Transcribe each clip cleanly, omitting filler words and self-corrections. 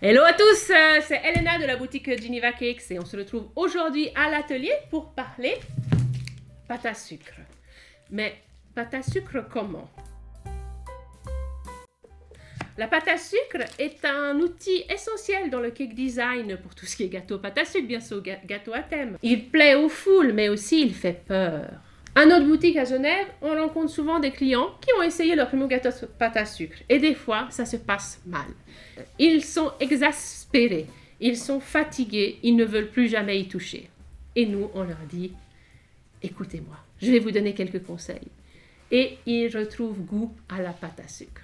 Hello à tous, c'est Elena de la boutique Geneva Cakes et on se retrouve aujourd'hui à l'atelier pour parler pâte à sucre. Mais pâte à sucre comment? La pâte à sucre est un outil essentiel dans le cake design pour tout ce qui est gâteau pâte à sucre, bien sûr, gâteau à thème. Il plaît aux foules, mais aussi il fait peur. À notre boutique à Genève, on rencontre souvent des clients qui ont essayé leur premier gâteau pâte à sucre. Et des fois, ça se passe mal. Ils sont exaspérés, ils sont fatigués, ils ne veulent plus jamais y toucher. Et nous, on leur dit, écoutez-moi, je vais vous donner quelques conseils. Et ils retrouvent goût à la pâte à sucre.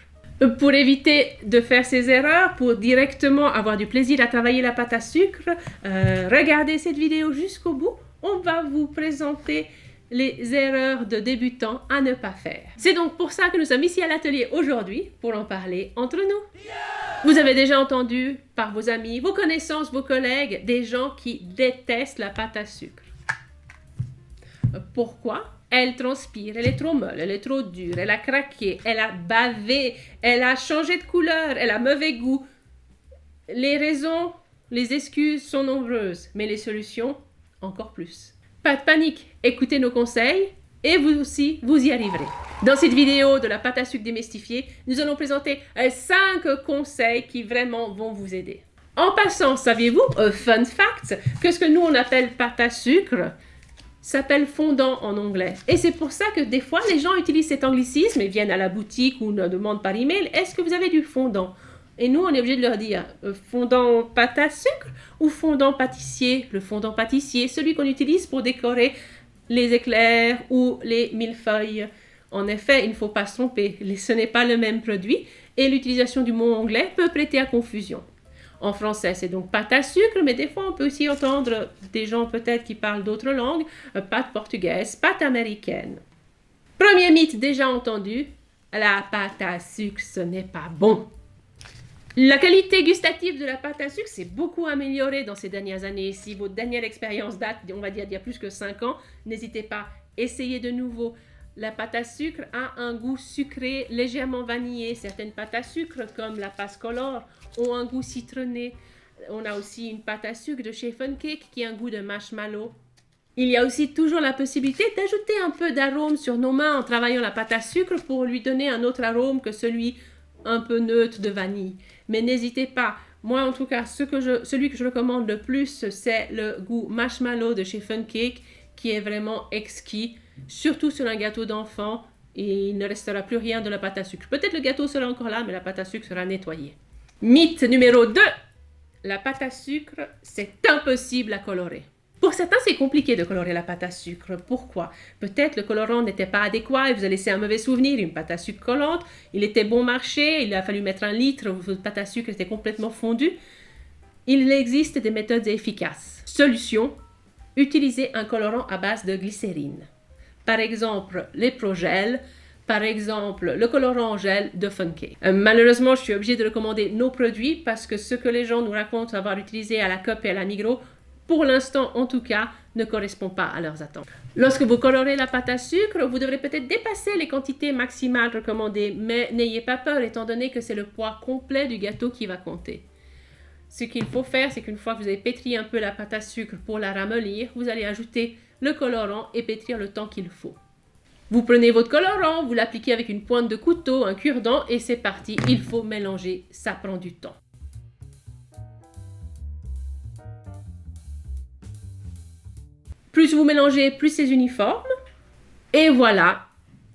Pour éviter de faire ces erreurs, pour directement avoir du plaisir à travailler la pâte à sucre, regardez cette vidéo jusqu'au bout. On va vous présenter les erreurs de débutants à ne pas faire. C'est donc pour ça que nous sommes ici à l'atelier aujourd'hui, pour en parler entre nous. Vous avez déjà entendu par vos amis, vos connaissances, vos collègues, des gens qui détestent la pâte à sucre. Pourquoi? Elle transpire, elle est trop molle, elle est trop dure, elle a craqué, elle a bavé, elle a changé de couleur, elle a mauvais goût. Les raisons, les excuses sont nombreuses, mais les solutions, encore plus. Pas de panique, écoutez nos conseils et vous aussi, vous y arriverez. Dans cette vidéo de la pâte à sucre démystifiée, nous allons présenter 5 conseils qui vraiment vont vous aider. En passant, saviez-vous, fun fact, que ce que nous on appelle pâte à sucre s'appelle fondant en anglais. Et c'est pour ça que des fois, les gens utilisent cet anglicisme et viennent à la boutique ou nous demandent par email, est-ce que vous avez du fondant? Et nous, on est obligé de leur dire fondant pâte à sucre ou fondant pâtissier. Le fondant pâtissier, celui qu'on utilise pour décorer les éclairs ou les millefeuilles. En effet, il ne faut pas se tromper, ce n'est pas le même produit et l'utilisation du mot anglais peut prêter à confusion. En français, c'est donc pâte à sucre, mais des fois, on peut aussi entendre des gens peut-être qui parlent d'autres langues, pâte portugaise, pâte américaine. Premier mythe déjà entendu, la pâte à sucre, ce n'est pas bon. La qualité gustative de la pâte à sucre s'est beaucoup améliorée dans ces dernières années. Si votre dernière expérience date, on va dire, d'il y a plus que 5 ans, n'hésitez pas, essayez de nouveau. La pâte à sucre a un goût sucré, légèrement vanillé. Certaines pâtes à sucre, comme la Pascolor, ont un goût citronné. On a aussi une pâte à sucre de chez Funcake qui a un goût de marshmallow. Il y a aussi toujours la possibilité d'ajouter un peu d'arôme sur nos mains en travaillant la pâte à sucre pour lui donner un autre arôme que celui un peu neutre de vanille. Mais n'hésitez pas. Moi, en tout cas, celui que je recommande le plus, c'est le goût marshmallow de chez Funcake qui est vraiment exquis. Surtout sur un gâteau d'enfant, et il ne restera plus rien de la pâte à sucre. Peut-être le gâteau sera encore là, mais la pâte à sucre sera nettoyée. Mythe numéro 2. La pâte à sucre, c'est impossible à colorer. Pour certains, c'est compliqué de colorer la pâte à sucre. Pourquoi? Peut-être le colorant n'était pas adéquat et vous a laissé un mauvais souvenir, une pâte à sucre collante. Il était bon marché, il a fallu mettre 1 litre, votre pâte à sucre était complètement fondue. Il existe des méthodes efficaces. Solution, utilisez un colorant à base de glycérine. Par exemple, les Progel, par exemple, le colorant en gel de Funcake. Malheureusement, je suis obligée de recommander nos produits parce que ce que les gens nous racontent avoir utilisé à la Coop et à la Migros, pour l'instant en tout cas, ne correspond pas à leurs attentes. Lorsque vous colorez la pâte à sucre, vous devrez peut-être dépasser les quantités maximales recommandées, mais n'ayez pas peur étant donné que c'est le poids complet du gâteau qui va compter. Ce qu'il faut faire, c'est qu'une fois que vous avez pétri un peu la pâte à sucre pour la ramollir, vous allez ajouter le colorant et pétrir le temps qu'il faut. Vous prenez votre colorant, vous l'appliquez avec une pointe de couteau, un cure-dent et c'est parti. Il faut mélanger, ça prend du temps. Plus vous mélangez, plus c'est uniforme. Et voilà,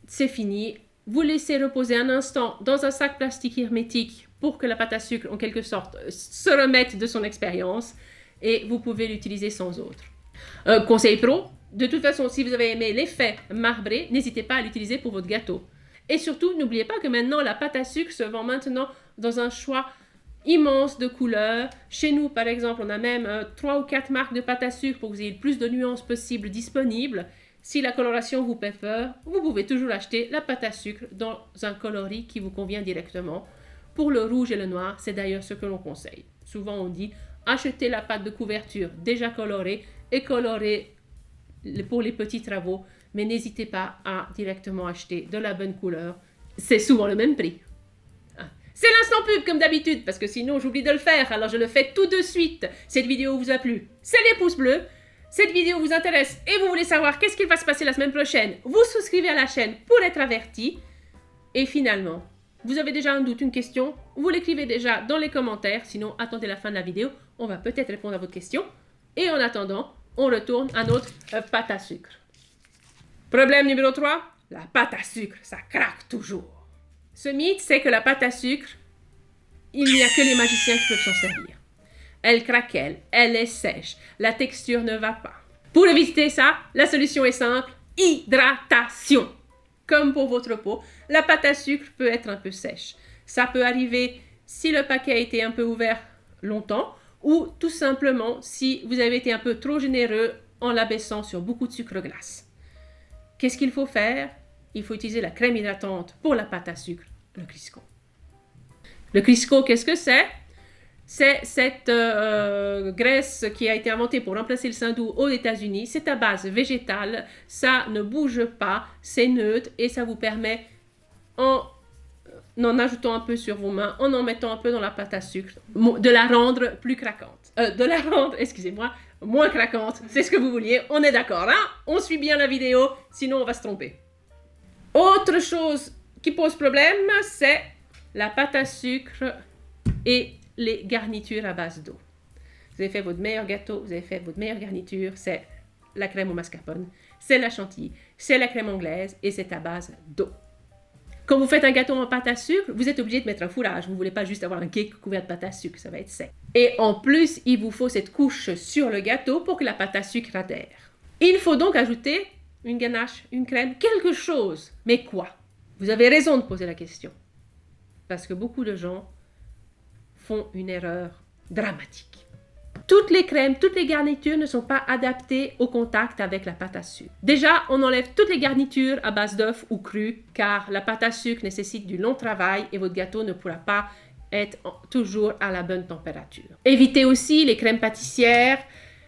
c'est fini. Vous laissez reposer un instant dans un sac plastique hermétique pour que la pâte à sucre, en quelque sorte, se remette de son expérience et vous pouvez l'utiliser sans autre. Conseil pro, de toute façon, si vous avez aimé l'effet marbré, n'hésitez pas à l'utiliser pour votre gâteau. Et surtout, n'oubliez pas que maintenant, la pâte à sucre se vend maintenant dans un choix immense de couleurs. Chez nous, par exemple, on a même 3 ou 4 marques de pâte à sucre pour que vous ayez le plus de nuances possibles disponibles. Si la coloration vous fait peur, vous pouvez toujours acheter la pâte à sucre dans un coloris qui vous convient directement. Pour le rouge et le noir, c'est d'ailleurs ce que l'on conseille. Souvent, on dit achetez la pâte de couverture déjà colorée et colorée pour les petits travaux, mais n'hésitez pas à directement acheter de la bonne couleur. C'est souvent le même prix. C'est l'instant pub comme d'habitude, parce que sinon j'oublie de le faire, alors je le fais tout de suite. Cette vidéo vous a plu, c'est les pouces bleus. Cette vidéo vous intéresse et vous voulez savoir qu'est-ce qui va se passer la semaine prochaine, vous souscrivez à la chaîne pour être averti. Et finalement, vous avez déjà un doute, une question, vous l'écrivez déjà dans les commentaires, sinon attendez la fin de la vidéo, on va peut-être répondre à votre question. Et en attendant, on retourne à notre pâte à sucre. Problème numéro 3, la pâte à sucre, ça craque toujours. Ce mythe, c'est que la pâte à sucre, il n'y a que les magiciens qui peuvent s'en servir. Elle craquelle, elle est sèche, la texture ne va pas. Pour éviter ça, la solution est simple, hydratation. Comme pour votre peau, la pâte à sucre peut être un peu sèche. Ça peut arriver si le paquet a été un peu ouvert longtemps ou tout simplement si vous avez été un peu trop généreux en l'abaissant sur beaucoup de sucre glace. Qu'est-ce qu'il faut faire? Il faut utiliser la crème hydratante pour la pâte à sucre, le Crisco. Le Crisco, qu'est-ce que c'est? C'est cette graisse qui a été inventée pour remplacer le saindoux aux États-Unis. C'est à base végétale, ça ne bouge pas, c'est neutre et ça vous permet, en ajoutant un peu sur vos mains, en mettant un peu dans la pâte à sucre, de la rendre plus craquante. Excusez-moi, moins craquante. C'est ce que vous vouliez, on est d'accord, hein? On suit bien la vidéo, sinon on va se tromper. Autre chose qui pose problème, c'est la pâte à sucre et les garnitures à base d'eau. Vous avez fait votre meilleur gâteau, vous avez fait votre meilleure garniture, c'est la crème au mascarpone, c'est la chantilly, c'est la crème anglaise et c'est à base d'eau. Quand vous faites un gâteau en pâte à sucre, vous êtes obligé de mettre un fourrage. Vous ne voulez pas juste avoir un cake couvert de pâte à sucre, ça va être sec. Et en plus, il vous faut cette couche sur le gâteau pour que la pâte à sucre adhère. Il faut donc ajouter une ganache, une crème, quelque chose. Mais quoi? Vous avez raison de poser la question. Parce que beaucoup de gens font une erreur dramatique. Toutes les crèmes, toutes les garnitures ne sont pas adaptées au contact avec la pâte à sucre. Déjà, on enlève toutes les garnitures à base d'œufs ou crus, car la pâte à sucre nécessite du long travail et votre gâteau ne pourra pas être toujours à la bonne température. Évitez aussi les crèmes pâtissières,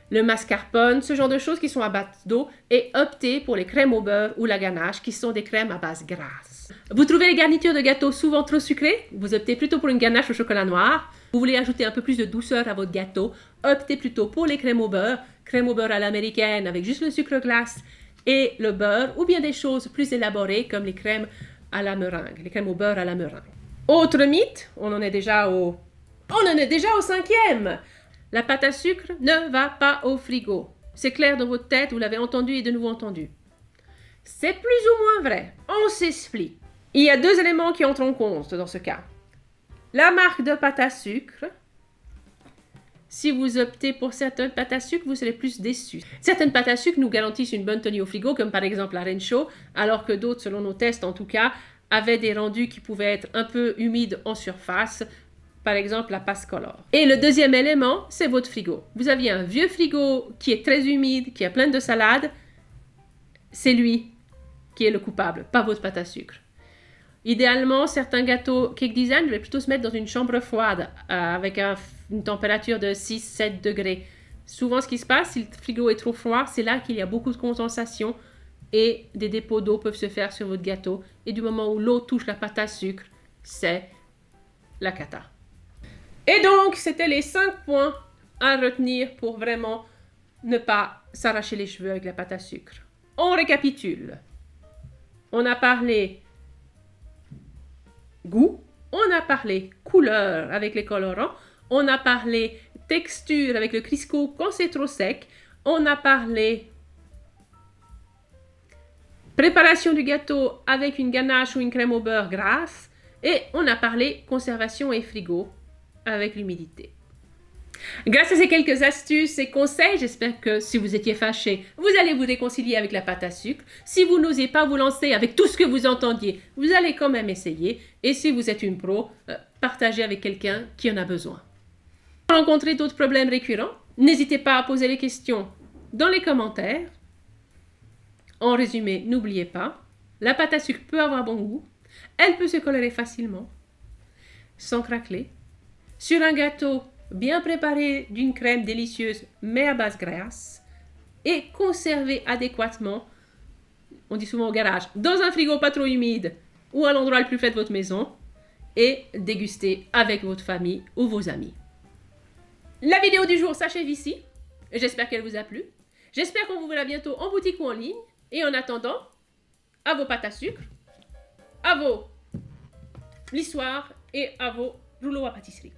le mascarpone, ce genre de choses qui sont à base d'eau, et optez pour les crèmes au beurre ou la ganache, qui sont des crèmes à base grasse. Vous trouvez les garnitures de gâteau souvent trop sucrées? Vous optez plutôt pour une ganache au chocolat noir. Vous voulez ajouter un peu plus de douceur à votre gâteau? Optez plutôt pour les crèmes au beurre à l'américaine avec juste le sucre glace et le beurre, ou bien des choses plus élaborées comme les crèmes à la meringue, les crèmes au beurre à la meringue. Autre mythe, on en est déjà au 5e. La pâte à sucre ne va pas au frigo. C'est clair dans votre tête, vous l'avez entendu et de nouveau entendu. C'est plus ou moins vrai. On s'explique. Il y a 2 éléments qui entrent en compte dans ce cas. La marque de pâte à sucre. Si vous optez pour certaines pâtes à sucre, vous serez plus déçus. Certaines pâtes à sucre nous garantissent une bonne tenue au frigo, comme par exemple la Rencho, alors que d'autres, selon nos tests en tout cas, avaient des rendus qui pouvaient être un peu humides en surface, par exemple la Pascolor. Et le deuxième élément, c'est votre frigo. Vous aviez un vieux frigo qui est très humide, qui a plein de salades, c'est lui qui est le coupable, pas votre pâte à sucre. Idéalement, certains gâteaux cake design devaient plutôt se mettre dans une chambre froide avec une température de 6-7 degrés. Souvent, ce qui se passe, si le frigo est trop froid, c'est là qu'il y a beaucoup de condensation et des dépôts d'eau peuvent se faire sur votre gâteau. Et du moment où l'eau touche la pâte à sucre, c'est la cata. Et donc, c'était les 5 points à retenir pour vraiment ne pas s'arracher les cheveux avec la pâte à sucre. On récapitule. On a parlé goût, on a parlé couleur avec les colorants, on a parlé texture avec le Crisco quand c'est trop sec, on a parlé préparation du gâteau avec une ganache ou une crème au beurre grasse, et on a parlé conservation et frigo avec l'humidité. Grâce à ces quelques astuces et conseils, j'espère que si vous étiez fâché, vous allez vous réconcilier avec la pâte à sucre. Si vous n'osez pas vous lancer avec tout ce que vous entendiez, vous allez quand même essayer. Et si vous êtes une pro, partagez avec quelqu'un qui en a besoin. Si vous rencontrez d'autres problèmes récurrents, n'hésitez pas à poser les questions dans les commentaires. En résumé, n'oubliez pas, la pâte à sucre peut avoir bon goût, elle peut se colorer facilement, sans craqueler. Sur un gâteau bien préparé d'une crème délicieuse mais à base grasse et conservé adéquatement, on dit souvent au garage, dans un frigo pas trop humide ou à l'endroit le plus frais de votre maison. et déguster avec votre famille ou vos amis. La vidéo du jour s'achève ici. J'espère qu'elle vous a plu. J'espère qu'on vous verra bientôt en boutique ou en ligne. Et en attendant, à vos pâtes à sucre, à vos lissoirs et à vos rouleaux à pâtisserie.